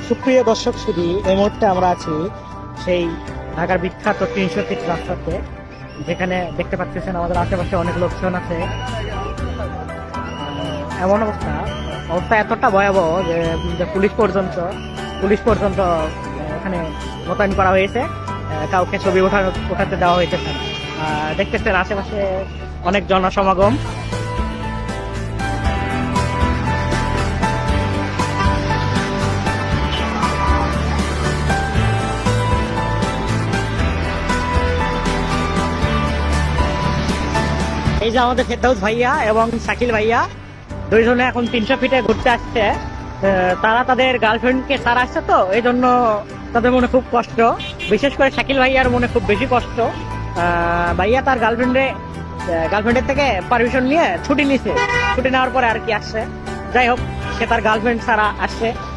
সুপ্রিয় দর্শক শুধু এই মুহূর্তে আমরা আছি সেই ঢাকার বিখ্যাত ৩০০ ফিট রাস্তাতে, যেখানে দেখতে পাচ্ছেন আমাদের আশেপাশে অনেক লোকজন আছে। এমন অবস্থা এতটা ভয়াবহ যে পুলিশ পর্যন্ত এখানে মোতায়েন করা হয়েছে। কাউকে ছবি ওঠাতে দেওয়া হয়েছে। দেখতেছেন আশেপাশে অনেক জনসমাগম। এই যে আমাদের ফেরদাউস ভাইয়া এবং শাকিল ভাইয়া দুইজনে এখন ৩০০ ফিটে ঘুরতে আসছে। তারা তাদের গার্লফ্রেন্ডকে ছাড়া আসছে, তো এই জন্য তাদের মনে খুব কষ্ট। বিশেষ করে শাকিল ভাইয়ার মনে খুব বেশি কষ্ট। ভাইয়া তার গার্লফ্রেন্ডের থেকে পারমিশন নিয়ে ছুটি নিছে। ছুটি নেওয়ার পরে আর কি আসছে। যাই হোক, সে তার গার্লফ্রেন্ড ছাড়া আসছে।